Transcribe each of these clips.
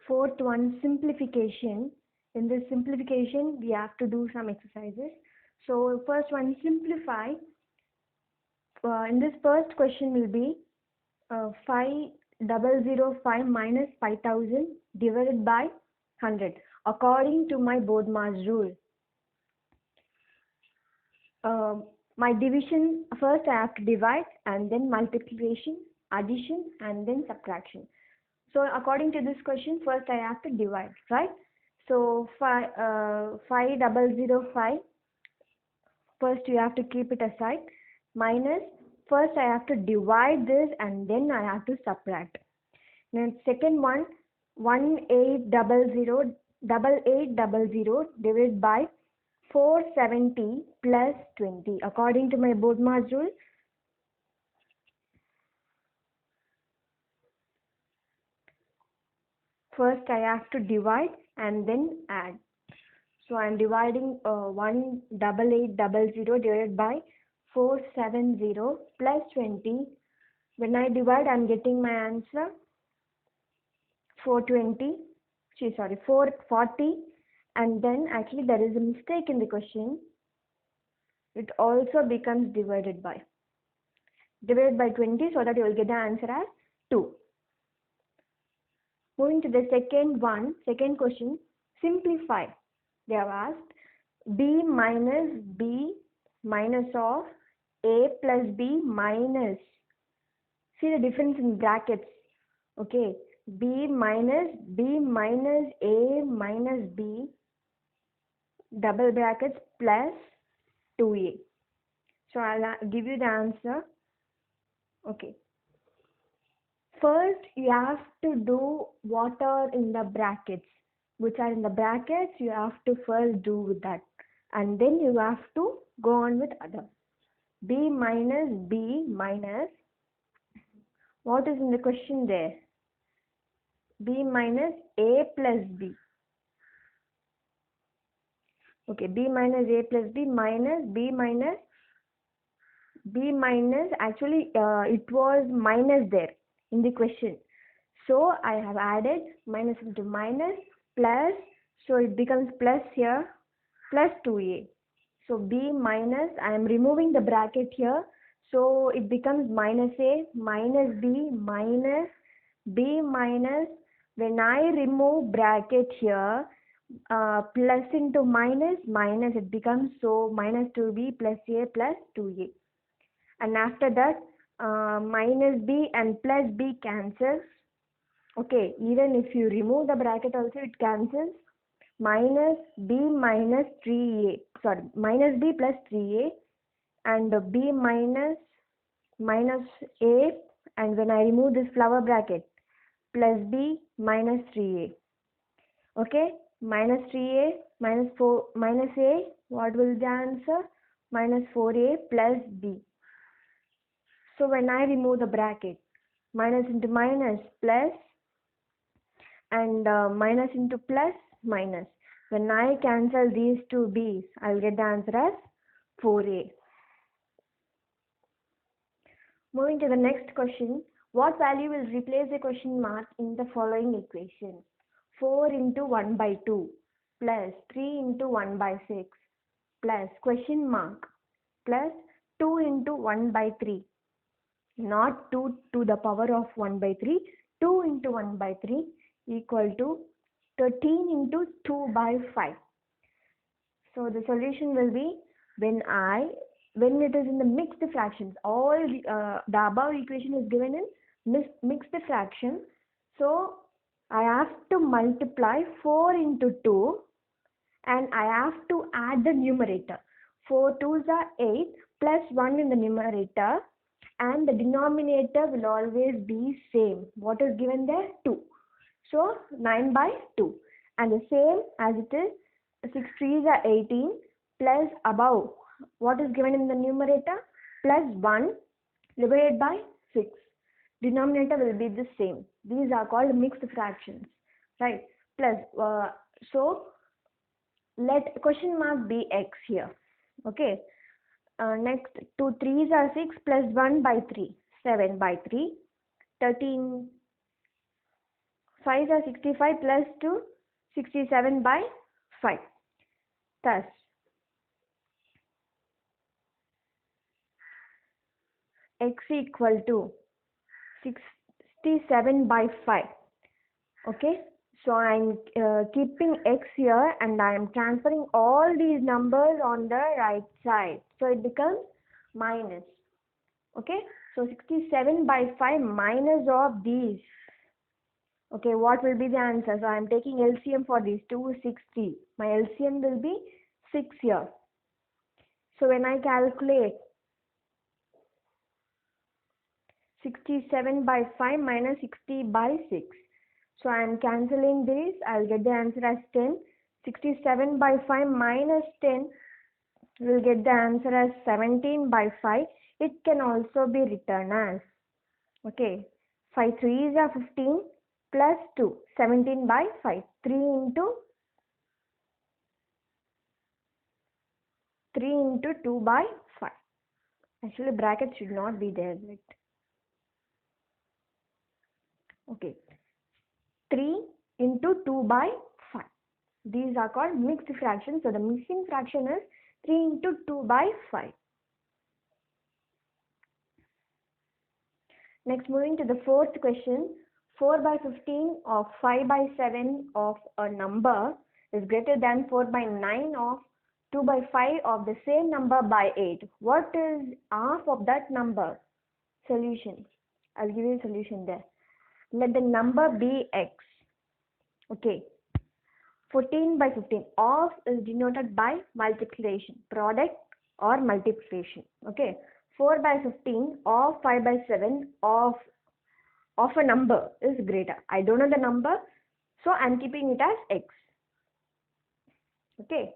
Fourth one, simplification. In this simplification, we have to do some exercises. So first one, simplify. In this first question will be 5005 minus 5000 divided by 100 according to my BODMAS rule. My division, first I have to divide, and then multiplication, addition, and then subtraction. So according to this question, first I have to divide, right? So 5005, first you have to keep it aside, minus, first I have to divide this and then I have to subtract. Then second one, 8800 divided by 470 plus 20 according to my BODMAS rule. First I have to divide and then add. So I am dividing 18800 divided by 470 plus 20. When I divide, I am getting my answer 440, and then actually there is a mistake in the question. It also becomes divided by 20, so that you will get the answer as 2. Moving to the second question, simplify. They have asked b minus of a plus b minus. See the difference in brackets. Okay, b minus a minus b double brackets plus 2a. So I'll give you the answer. Okay. First, you have to do what are in the brackets. Which are in the brackets, you have to first do with that. And then you have to go on with other. B minus, what is in the question there? B minus A plus B. Okay, B minus A plus B minus B minus, actually it was minus there in the question. So I have added minus into minus plus, so it becomes plus here, plus 2a. So b minus, I am removing the bracket here, so it becomes minus a minus b minus b minus, when I remove bracket here, plus into minus, it becomes, so minus 2b plus a plus 2a. And after that, minus b and plus b cancels. Okay, even if you remove the bracket also it cancels. Minus b minus 3a, sorry, minus b plus 3a, and b minus a, and when I remove this flower bracket, plus b minus 3a. Okay, minus 3a minus 4 minus a, what will be the answer? Minus 4a plus b. So when I remove the bracket, minus into minus plus, and minus into plus minus. When I cancel these two b's, I'll get the answer as 4a. Moving to the next question, what value will replace the question mark in the following equation? 4 into 1 by 2 plus 3 into 1 by 6 plus question mark plus 2 into 1 by 3. Not 2 to the power of 1 by 3, 2 into 1 by 3 equal to 13 into 2 by 5. So the solution will be, when it is in the mixed fractions, all the above equation is given in mixed fraction. So I have to multiply 4 into 2 and I have to add the numerator. 4 2s are 8 plus 1 in the numerator, and the denominator will always be same. What is given there? 2. So 9 by 2. And the same as it is, 6 3s are 18 plus above, what is given in the numerator? Plus 1 divided by 6. Denominator will be the same. These are called mixed fractions, right? Plus, so let question mark be x here. Okay. Next, 2 3s are 6 plus 1 by 3, 7 by 3, 13, 5 are 65 plus 2, 67 by 5. Thus, x equal to 67 by 5. Okay, so I'm keeping x here and I'm transferring all these numbers on the right side. So it becomes minus. Okay, so 67 by 5 minus of these. Okay, what will be the answer? So I'm taking LCM for these two, 60. My LCM will be 6 here. So when I calculate 67 by 5 minus 60 by 6. So I am cancelling this. I'll get the answer as 10. 67 by 5 minus 10 will get the answer as 17 by 5. It can also be written as, okay, 5 3s are 15 plus 2, 17 by 5. 3 into 2 by 5. Actually, bracket should not be there, right? Okay, 3 into 2 by 5. These are called mixed fractions. So the missing fraction is 3 into 2 by 5. Next, moving to the fourth question. 4 by 15 or 5 by 7 of a number is greater than 4 by 9 of 2 by 5 of the same number by 8. What is half of that number? Solution. I'll give you a solution there. Let the number be x. Okay. 14 by 15. Of is denoted by multiplication, product or multiplication. Okay. 4 by 15 or 5 by 7 of a number is greater. I don't know the number, so I'm keeping it as x. Okay.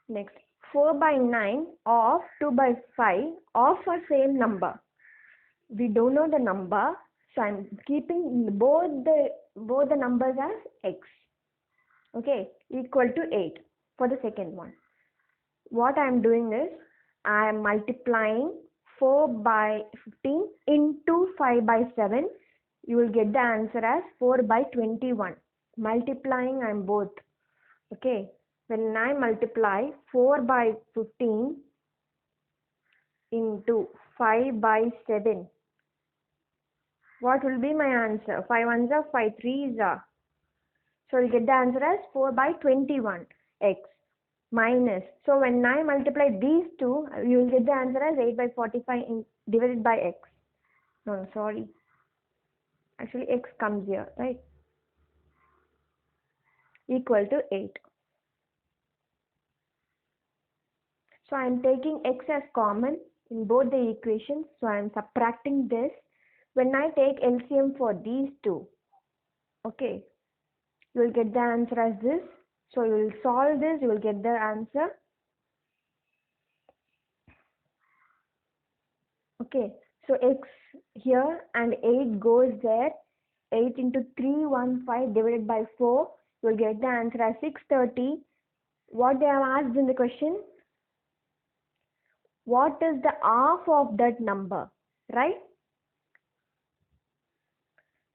Next, 4 by 9 of 2 by 5 of a same number. We don't know the number, so I'm keeping both the numbers as x. Okay, equal to 8 for the second one. What I am doing is, I am multiplying 4 by 15 into 5 by 7. You will get the answer as 4 by 21. Multiplying I am both. Okay, when I multiply 4 by 15 into 5 by 7, what will be my answer? 5 ones are 5 3s are. So you'll get the answer as 4 by 21 x minus. So when I multiply these two, you will get the answer as 8 by 45 divided by x. No, sorry. Actually, x comes here, right? Equal to 8. So I am taking x as common in both the equations. So I am subtracting this. When I take LCM for these two, okay, you will get the answer as this. So you will solve this, you will get the answer. Okay, so x here and 8 goes there. 8 into 315 divided by 4, you will get the answer as 630. What they have asked in the question? What is the half of that number, right?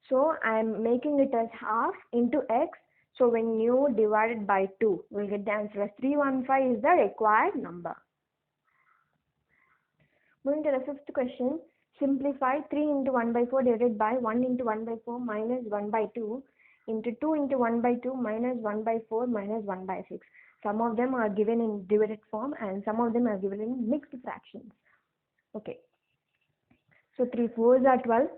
So I am making it as half into x. So when you divide it by 2, you will get the answer as 315 is the required number. Moving to the fifth question, simplify 3 into 1 by 4 divided by 1 into 1 by 4 minus 1 by 2 into 2 into 1 by 2 minus 1 by 4 minus 1 by 6. Some of them are given in divided form and some of them are given in mixed fractions. Okay. So 3 4s are 12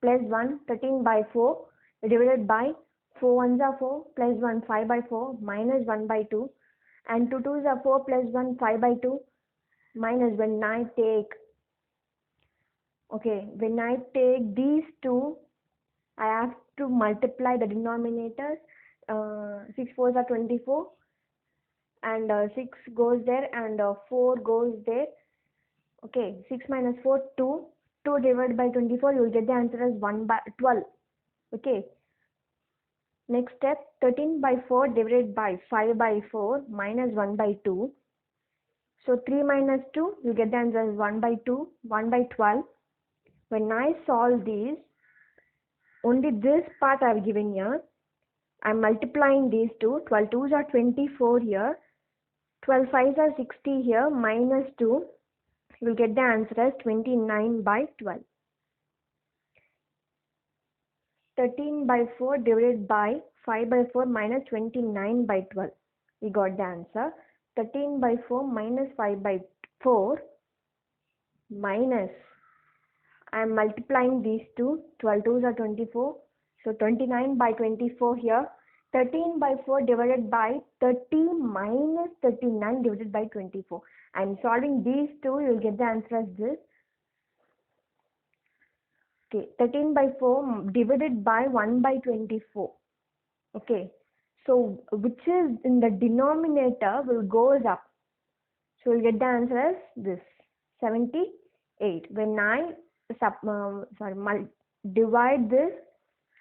plus 1 13 by 4 divided by 4 1s are 4 plus 1 5 by 4 minus 1 by 2 and 2 2s are 4 plus 1 5 by 2 minus when I take these two, I have to multiply the denominators. 6 4s are 24 and 6 goes there and 4 goes there. Okay, 6 minus 4 2 divided by 24, you will get the answer as 1 by 12. Okay, next step, 13 by 4 divided by 5 by 4 minus 1 by 2. So 3 minus 2, you get the answer as 1 by 2, 1 by 12. When I solve these, only this part I have given here. I am multiplying these two. 12 2s are 24 here. 12 5s are 60 here. Minus 2. You will get the answer as 29 by 12. 13 by 4 divided by 5 by 4 minus 29 by 12. We got the answer. 13 by 4 minus 5 by 4 minus, I am multiplying these two. 12 2s are 24. So 29 by 24 here. 13 by 4 divided by 30 minus 39 divided by 24. I am solving these two. You will get the answer as this. Okay, 13 by 4 divided by 1 by 24. Okay, so which is in the denominator will goes up. So we'll get the answer as this, 78. When I divide this,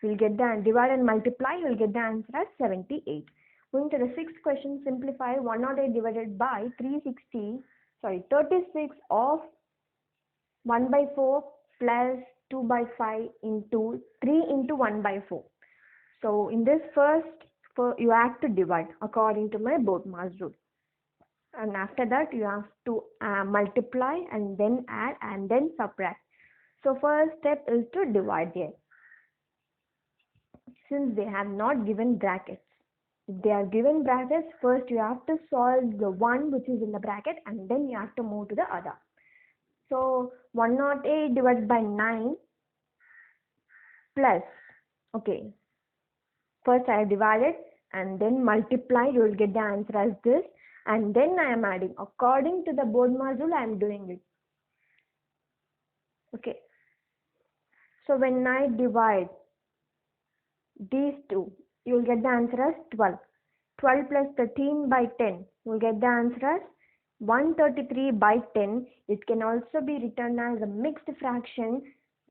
we'll get the divide and multiply, you'll get the answer as 78. Moving to the sixth question, simplify 108 divided by 36 of 1 by 4 plus 2 by 5 into 3 into 1 by 4. So in this first, you have to divide according to my Bodmer's rule. And after that you have to multiply and then add and then subtract. So first step is to divide here. Since they have not given brackets, if they are given brackets, first you have to solve the one which is in the bracket and then you have to move to the other. So 108 divided by 9 plus, okay, first I have divided and then multiplied, you will get the answer as this, and then I am adding according to the Bodmer's rule. I am doing it. Okay, so when I divide these two, you will get the answer as 12. 12 plus 13 by 10, you will get the answer as 133 by 10. It can also be written as a mixed fraction.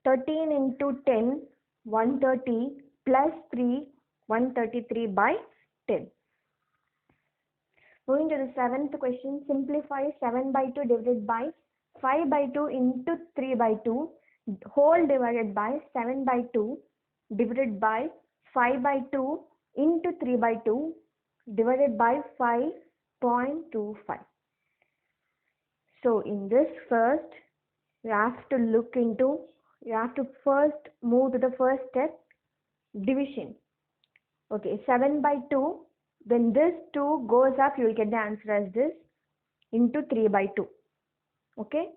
13 into 10, 130 plus 3, 133 by 10. Moving to the seventh question, simplify 7 by 2 divided by 5 by 2 into 3 by 2 whole divided by 7 by 2 divided by 5 by 2 into 3 by 2 divided by 5.25. So in this first, you have to first move to the first step, division. Okay, 7 by 2, when this 2 goes up, you will get the answer as this, into 3 by 2. Okay,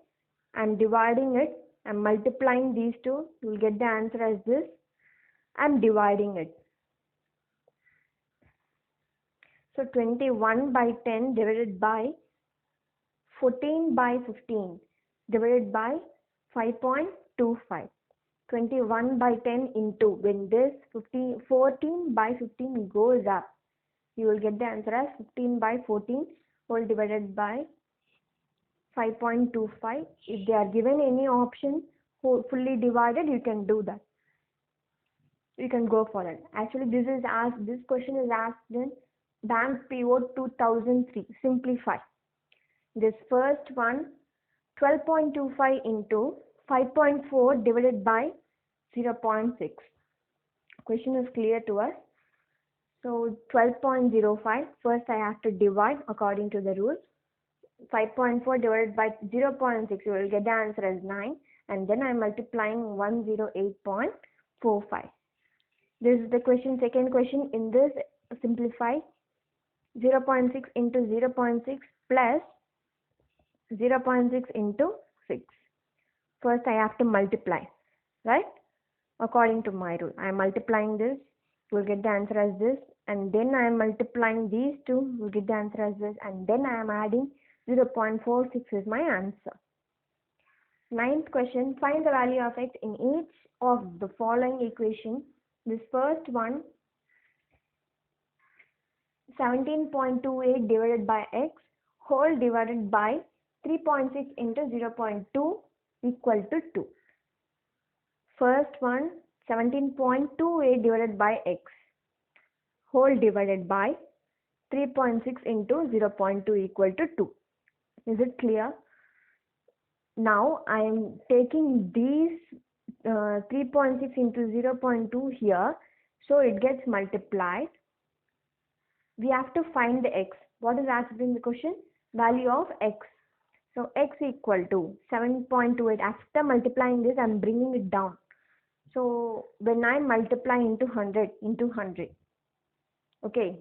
I am dividing it, I am multiplying these two, you will get the answer as this. I am dividing it. So 21 by 10 divided by 14 by 15 divided by 5.25. 21 by 10 into, when this 14 by 15 goes up, you will get the answer as 15 by 14 whole divided by 5.25. If they are given any option fully divided, you can do that. You can go for it. Actually, this question is asked in Bank PO 2003. Simplify. This first one, 12.25 into 5.4 divided by 0.6. Question is clear to us. So 12.05, first I have to divide according to the rules. 5.4 divided by 0.6, you will get the answer as 9, and then I am multiplying 108.45. This is the question, second question. In this, simplify 0.6 into 0.6 plus 0.6 into 6. First I have to multiply, right? According to my rule, I am multiplying this, you will get the answer as this, and then I am multiplying these two, you will get the answer as this, and then I am adding 0.46 is my answer. Ninth question, find the value of x in each of the following equation. This first one, 17.28 divided by x whole divided by 3.6 into 0.2 equal to 2. First one, 17.28 divided by x whole divided by 3.6 into 0.2 equal to 2. Is it clear? Now I am taking these 3.6 into 0.2 here, so it gets multiplied. We have to find the x. What is asked in the question? Value of x. So x equal to 7.28. After multiplying this, I'm bringing it down. So when I multiply into 100, okay,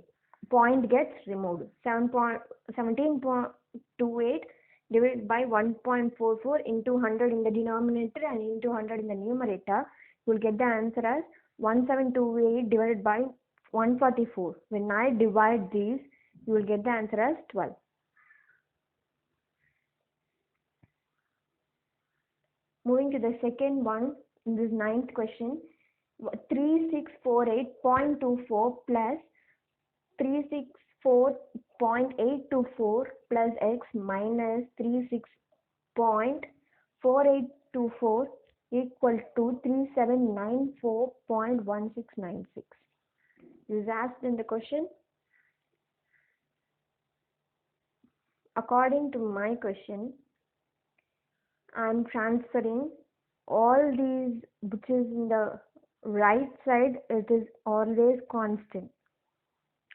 point gets removed. 17.28 divided by 1.44 into 100 in the denominator and into 100 in the numerator. You will get the answer as 1728 divided by 144. When I divide these, you will get the answer as 12. Moving to the second one, in this 9th question, 3648.24 plus 364.824 plus x minus 36.4824 equal to 3794.1696. This is asked in the question. According to my question, I am transferring all these which is in the right side, it is always constant.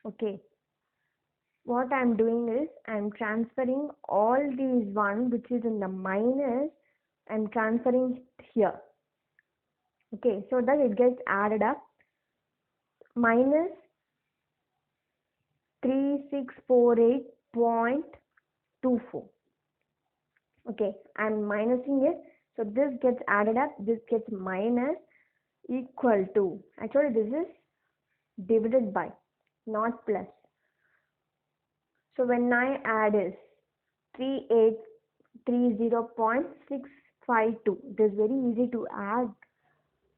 Okay. What I am doing is I am transferring all these one which is in the minus, I am transferring here. Okay, so that it gets added up. Minus 3648.24. Okay, I am minusing it. So this gets added up, this gets minus, equal to, actually this is divided by, not plus. So when I add is 3830.652, it is very easy to add.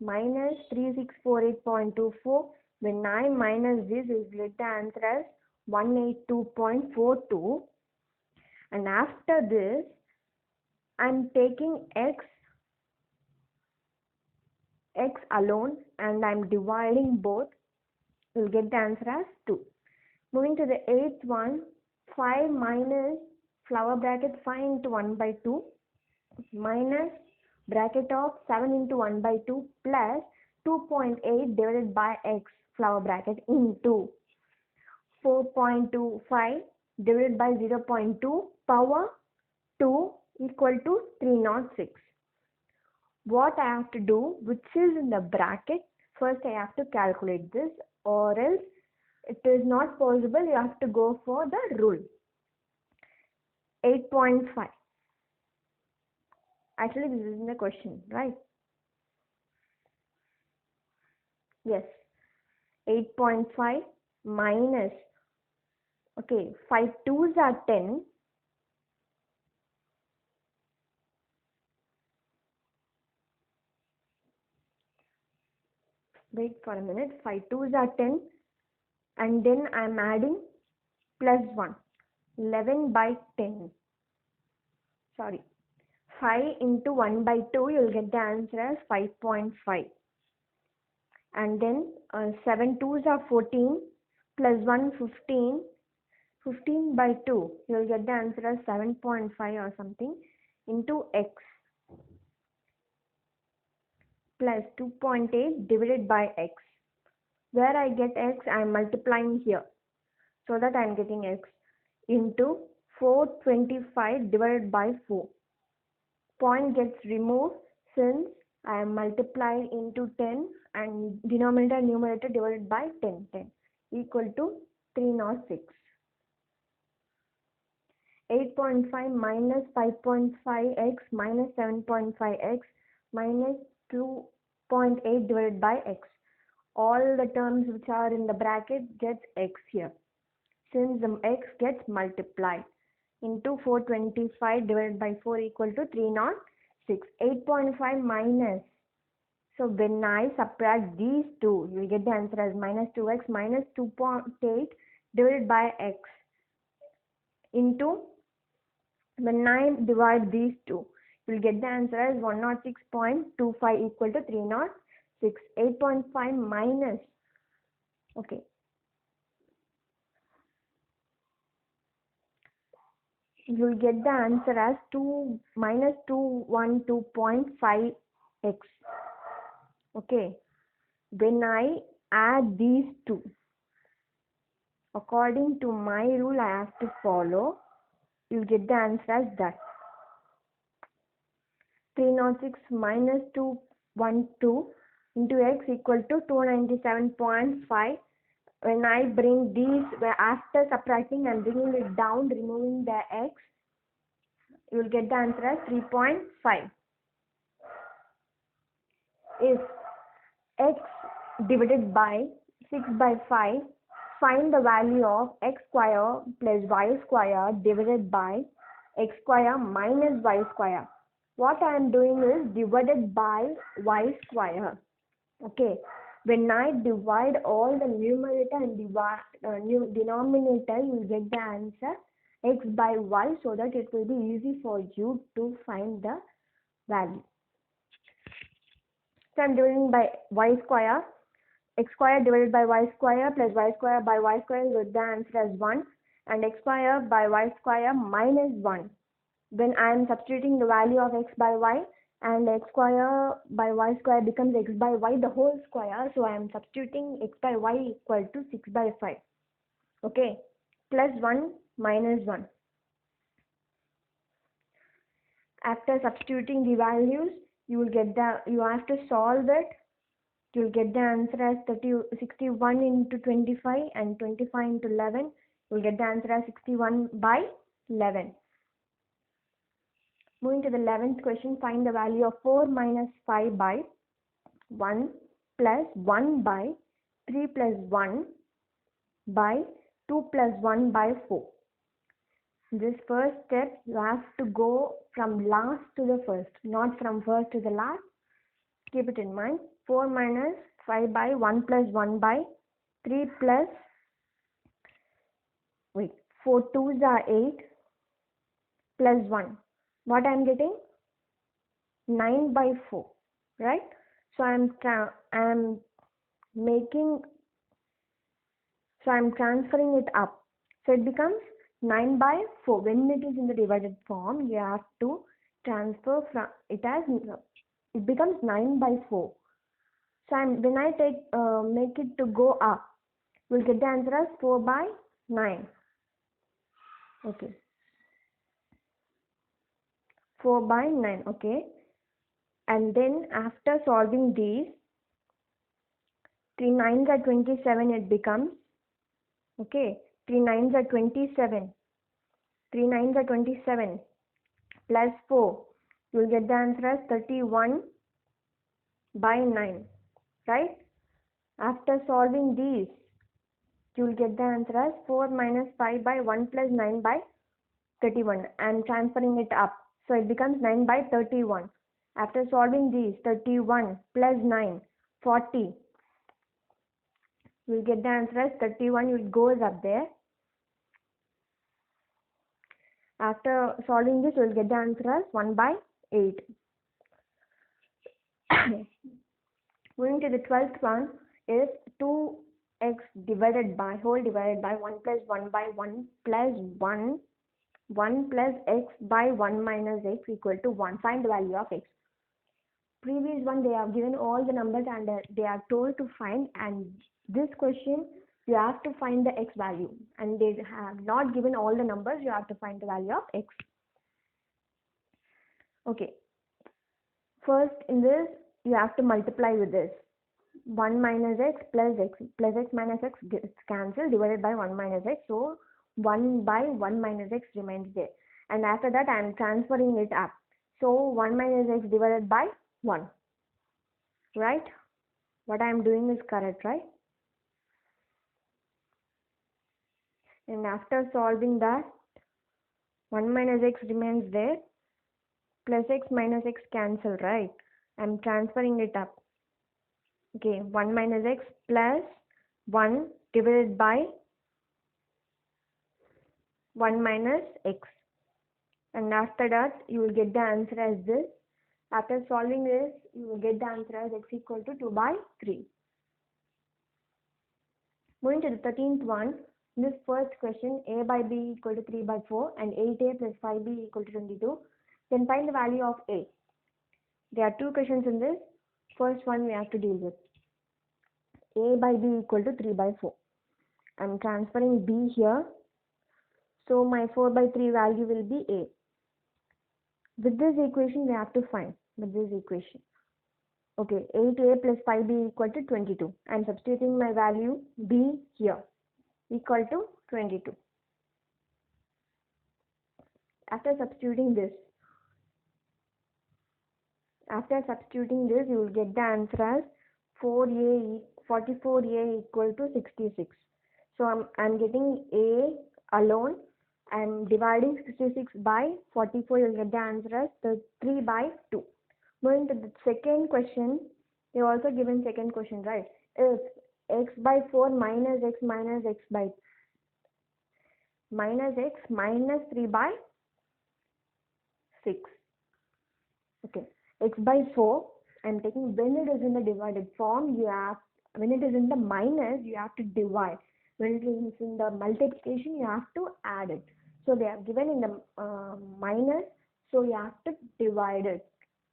Minus 3648.24, when I minus this, is get the answer as 182.42. And after this, I am taking x alone and I am dividing both. You will get the answer as 2. Moving to the 8th one, 5 minus flower bracket 5 into 1 by 2 minus bracket of 7 into 1 by 2 plus 2.8 divided by x flower bracket into 4.25 divided by 0.2 power 2 equal to 306. What I have to do, which is in the bracket, first I have to calculate this, or else it is not possible. You have to go for the rule. 8.5. Actually, this is in the question, right? Yes. 8.5 minus, okay, 5 2s are 10. Wait for a minute. 5 2s are 10. And then I am adding plus 1. 11 by 10. Sorry. 5 into 1 by 2, you will get the answer as 5.5. And then 7 2s are 14, plus 1 15. 15 by 2, you will get the answer as 7.5 or something, into x plus 2.8 divided by x. Where I get x, I am multiplying here, so that I am getting x into 425 divided by 4. Point gets removed since I am multiplied into 10 and denominator and numerator divided by 10 equal to 306. 8.5 minus 5.5x minus 7.5x minus 2.8 divided by x. All the terms which are in the bracket gets x here, since the x gets multiplied into 425 divided by 4 equal to 306. 8.5 minus, so when I subtract these two, you will get the answer as minus 2x minus 2.8 divided by x into, when I divide these two, you will get the answer as 106.25 equal to 306. 8.5 minus, okay, you will get the answer as 2 minus 212.5x. Okay, when I add these two, according to my rule I have to follow, you'll get the answer as that. 306 minus 212 into x equal to 297.5. When I bring these, after subtracting and bringing it down, removing the x, you will get the answer as 3.5. If x divided by 6 by 5, find the value of x square plus y square divided by x square minus y square. What I am doing is divided by y square. Okay, when I divide all the numerator and denominator, you will get the answer x by y, so that it will be easy for you to find the value. So I am dividing by y square. X square divided by y square plus y square by y square, you get the answer as 1, and x square by y square minus 1. When I am substituting the value of x by y, and x square by y square becomes x by y the whole square, so I am substituting x by y equal to 6 by 5. Okay, plus 1 minus 1. After substituting the values, you have to solve it. You will get the answer as 61 into 25 and 25 into 11. You will get the answer as 61 by 11. Moving to the 11th question, find the value of 4 minus 5 by 1 plus 1 by 3 plus 1 by 2 plus 1 by 4. This first step, you have to go from last to the first, not from first to the last. Keep it in mind. 4 minus 5 by 1 plus 1 by 3 plus 4 2s are 8 plus 1. What I am getting? 9 by 4, right? So I am transferring it up. So it becomes 9 by 4. When it is in the divided form, you have to transfer from it becomes 9 by 4. So when I make it to go up, we'll get the answer as 4 by 9. Okay. 4 by 9. Okay. And then after solving these, 3 9s are 27, it becomes, okay, 3 9s are 27. 3 9s are 27 plus 4. You will get the answer as 31 by 9, right? After solving these, you will get the answer as 4 minus 5 by 1 plus 9 by 31. I am transferring it up. So it becomes 9 by 31. After solving these, 31 plus 9, 40. You will get the answer as 31. It goes up there. After solving this, you will get the answer as 1 by 8. Moving to the 12th one is 2x divided by 1 plus 1 by 1 plus 1 plus x by 1 minus x equal to 1. Find the value of x. Previous one, they have given all the numbers and they are told to find, and this question you have to find the x value, and they have not given all the numbers. You have to find the value of x. Okay, first in this you have to multiply with this. 1 minus x plus x minus x gets cancelled, divided by 1 minus x, so 1 by 1 minus x remains there, and after that I am transferring it up. So 1 minus x divided by 1, right? What I am doing is correct, right? And after solving that, 1 minus x remains there, plus x minus x cancel, right? I am transferring it up. Okay, 1 minus x plus 1 divided by 1 minus x, and after that you will get the answer as this. After solving this, you will get the answer as x equal to 2 by 3. Moving to the 13th one, in this first question, a by b equal to 3 by 4 and 8a plus 5b equal to 22. Then find the value of a. There are two questions in this. First one we have to deal with. A by B equal to 3 by 4. I'm transferring B here. So my 4 by 3 value will be A. With this equation we have to find. With this equation. Okay, 8A plus 5B equal to 22. I'm substituting my value B here. Equal to 22. After substituting this, you will get the answer as 44A equal to 66. So I'm getting A alone. I'm dividing 66 by 44. You'll get the answer as 3 by 2. Moving to the second question, you also given second question, right? If x by 4 minus x minus x by minus x minus 3 by 6. Okay, x by 4, I'm taking when it is in the divided form, when it is in the minus, you have to divide. When it is in the multiplication, you have to add it. So they are given in the minus, so you have to divide it,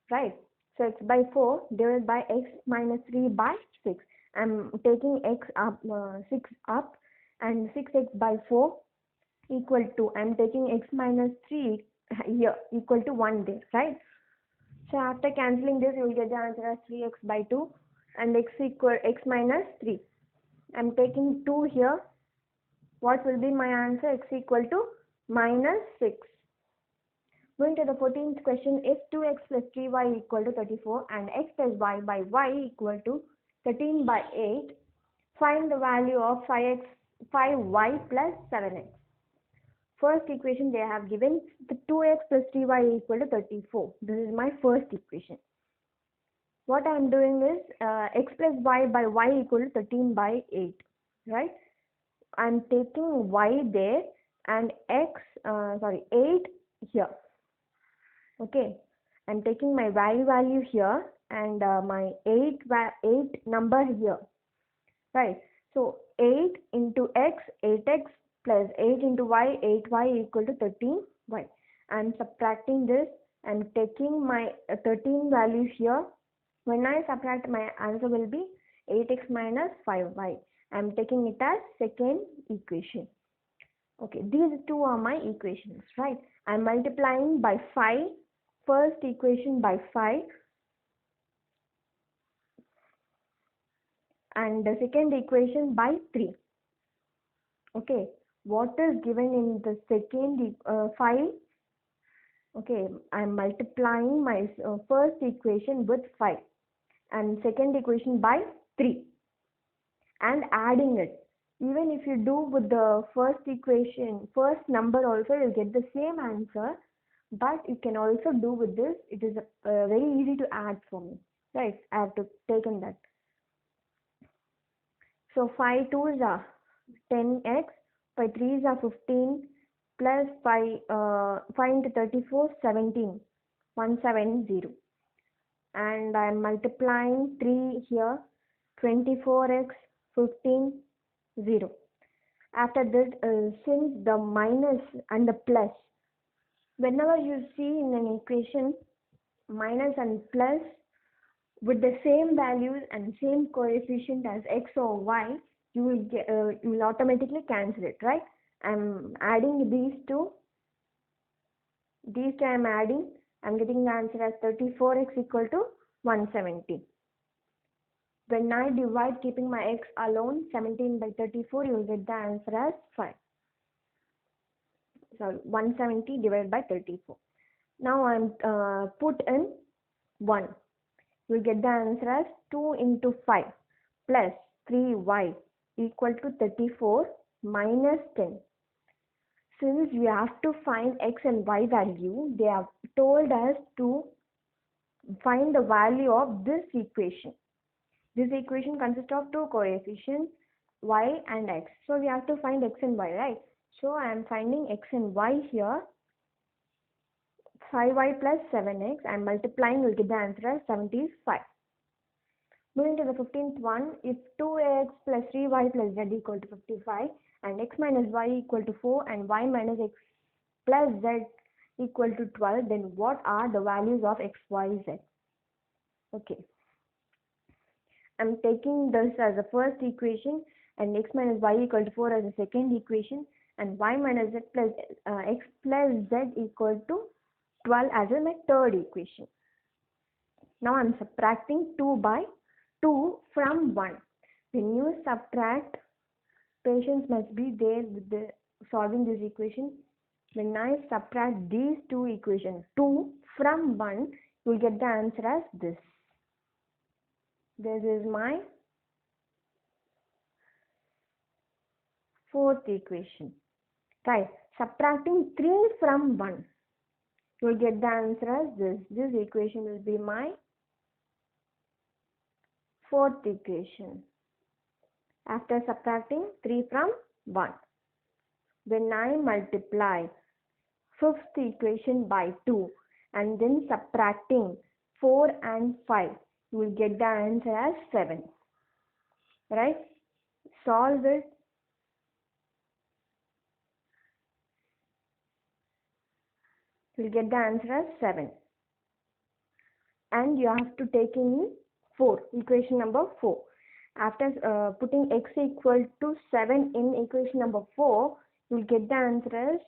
right? So x by 4 divided by x minus 3 by 6. I'm taking x up, 6 up, and 6x by 4 equal to, I'm taking x minus 3 here equal to 1 there, right? So after cancelling this, you will get the answer as 3x by 2 and x minus 3. I'm taking 2 here. What will be my answer? X equal to minus 6. Going to the 14th question, if 2x plus 3y equal to 34 and x plus y by y equal to 13 by 8, find the value of 5y plus 7x. First equation they have given the 2x plus 3y equal to 34. This is my first equation. What I am doing is x plus y by y equal to 13 by 8, right? I am taking y there and 8 here. Okay, I am taking my value here and my 8 number here, right? So 8 into x, 8x plus 8 into y, 8y equal to 13y. I am subtracting this. I am taking my 13 value here. When I subtract, my answer will be 8x minus 5y. I am taking it as second equation. Okay, these two are my equations, right? I am multiplying by 5. First equation by 5 and the second equation by 3. Okay, what is given in the second 5? Okay, I am multiplying my first equation with 5 and second equation by 3 and adding it. Even if you do with the first equation, first number also, you'll get the same answer. But you can also do with this. It is very easy to add for me, right? I have to taken that. So 5 2s are 10x, 5 3s are 15, plus 5 into 34, 17, 170. And I am multiplying 3 here, 24x, 15, 0. After that, since the minus and the plus, whenever you see in an equation minus and plus with the same values and same coefficient as x or y, you will automatically cancel it, right? I'm adding these two. I'm adding. I'm getting the answer as 34x equal to 170. When I divide keeping my x alone, 17 by 34, you will get the answer as 5. Sorry, 170 divided by 34. Now I'm put in 1. You will get the answer as 2 into 5 plus 3y equal to 34 minus 10. Since we have to find x and y value, they have told us to find the value of this equation. This equation consists of two coefficients, y and x. So we have to find x and y, right? So I am finding x and y here. 5y plus 7x. I am multiplying, will get the answer as 75. Moving to the 15th one, if 2x plus 3y plus z equal to 55 and x minus y equal to 4 and y minus x plus z equal to 12, then what are the values of x, y, z? Okay. I'm taking this as the first equation and x minus y equal to 4 as the second equation, and y minus z plus x plus z equal to 12 as my third equation. Now I'm subtracting 2 from 1. When you subtract, patience must be there with solving this equation. When I subtract these two equations, 2 from 1, you will get the answer as this. This is my fourth equation. Right, subtracting 3 from 1, you will get the answer as this. This equation will be my fourth equation. After subtracting 3 from 1. When I multiply fifth equation by 2 and then subtracting 4 and 5, you will get the answer as 7. Right? Solve it. You will get the answer as 7. And you have to take in 4, equation number 4. After putting x equal to 7 in equation number 4, you will get the answer as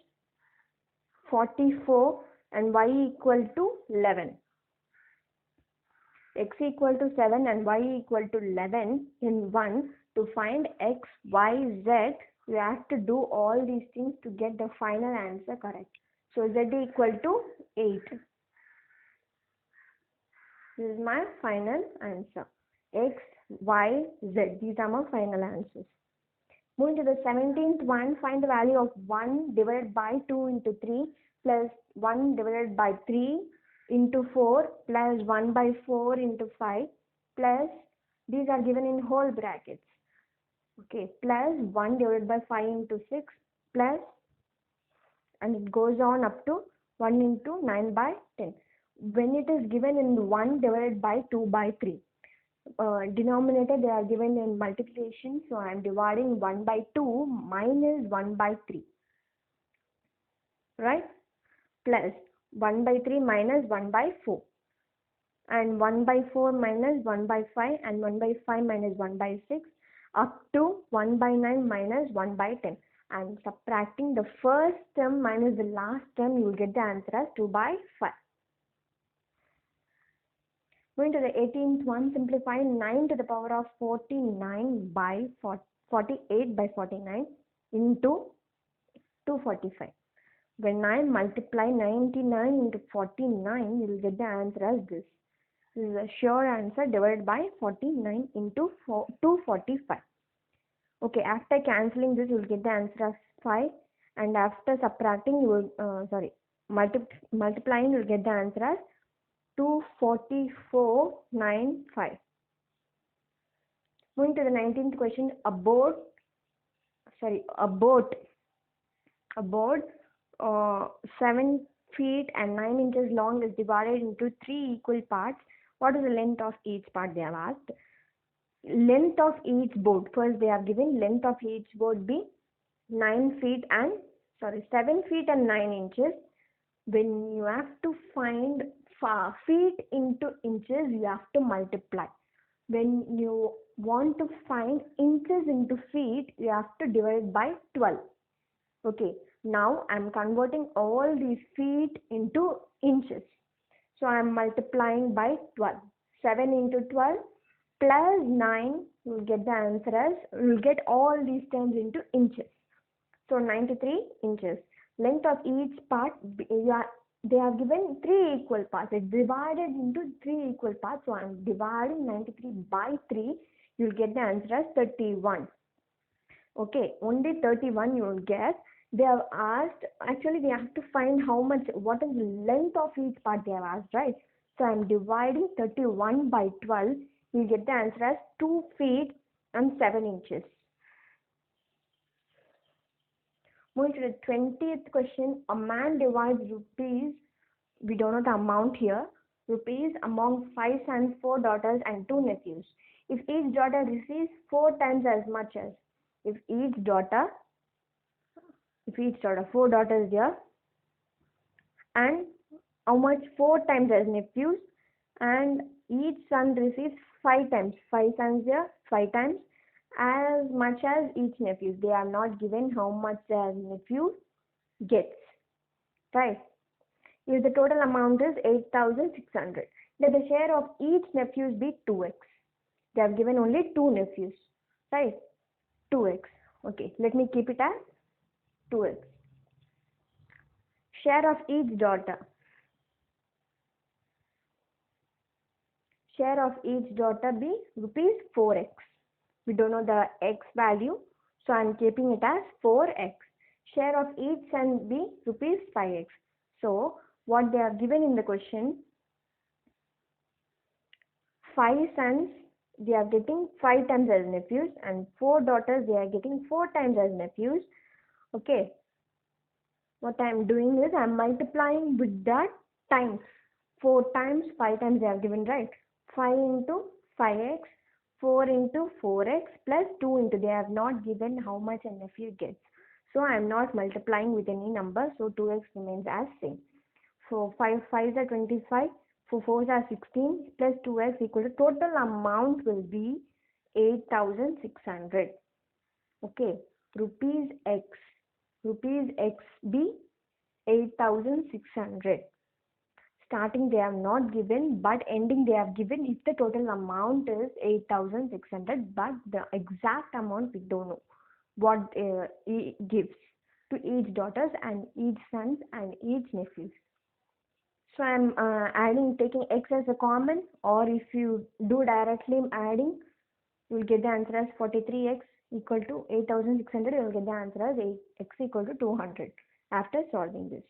44 and y equal to 11. X equal to 7 and y equal to 11 in 1. To find x, y, z, you have to do all these things to get the final answer correct. So z equal to 8. This is my final answer. X, y, z. These are my final answers. Moving to the 17th one, find the value of 1 divided by 2 into 3 plus 1 divided by 3 into 4 plus 1 by 4 into 5 plus, these are given in whole brackets. Okay, plus 1 divided by 5 into 6 plus, and it goes on up to 1 into 9 by 10. When it is given in 1 divided by 2 by 3, denominator they are given in multiplication, so I am dividing 1 by 2 minus 1 by 3, right, plus 1 by 3 minus 1 by 4, and 1 by 4 minus 1 by 5, and 1 by 5 minus 1 by 6, up to 1 by 9 minus 1 by 10. And subtracting the first term minus the last term, you will get the answer as 2 by 5. Going to the 18th one, simplify 9 to the power of 49 by 48 by 49 into 245. When I multiply 99 into 49, you will get the answer as this. This is a sure answer, divided by 49 into 245. Okay, after cancelling this, you will get the answer as 5. And after subtracting, you will, multiplying, you will get the answer as 244.95. Moving to the 19th question, a boat 7 feet and 9 inches long is divided into 3 equal parts. What is the length of each part, they have asked. Length of each boat, first they have given length of each boat be 7 feet and 9 inches. When you have to find feet into inches, you have to multiply. When you want to find inches into feet, you have to divide by 12. Okay, now I am converting all these feet into inches. So I am multiplying by 12. 7 into 12 plus 9, you will get the answer as, you will get all these terms into inches. So 93 inches. Length of each part, they have given 3 equal parts. It's divided into 3 equal parts. So I am dividing 93 by 3. You will get the answer as 31. Okay, only 31 you will get. They have asked, actually we have to find what is the length of each part they have asked, right? So I am dividing 31 by 12. You get the answer as 2 feet and 7 inches. Moving to the 20th question, a man divides rupees, we don't know the amount here, rupees among 5 sons, 4 daughters and 2 nephews. If each daughter receives 4 times as much as, if each daughter 4 daughters here, and how much 4 times as nephews, and each son receives 5 times. 5 sons there, 5 times as much as each nephew. They are not given how much their nephew gets, right? If the total amount is 8,600, let the share of each nephews be 2x. They have given only 2 nephews, right? 2x. Okay, let me keep it as 2x. Share of each daughter. Share of each daughter be rupees 4x. We don't know the x value, so I am keeping it as 4x. Share of each son be rupees 5x. So what they have given in the question, 5 sons they are getting 5 times as nephews, and 4 daughters they are getting 4 times as nephews. Okay, what I am doing is I am multiplying with that times. 4 times 5 times they are given, right? 5 into 5x, 4 into 4x plus 2 into, they have not given how much a nephew gets. So I am not multiplying with any number, so 2x remains as same. So 5 5s are 25, 4 4s are 16 plus 2x equal to, total amount will be 8,600. Okay, rupees x be 8,600. Starting they have not given, but ending they have given. If the total amount is 8,600, but the exact amount we don't know what he gives to each daughters and each sons and each nephews. So I'm taking x as a common, or if you do directly adding, you will get the answer as 43x equal to 8,600. You will get the answer as 8x equal to 200 after solving this.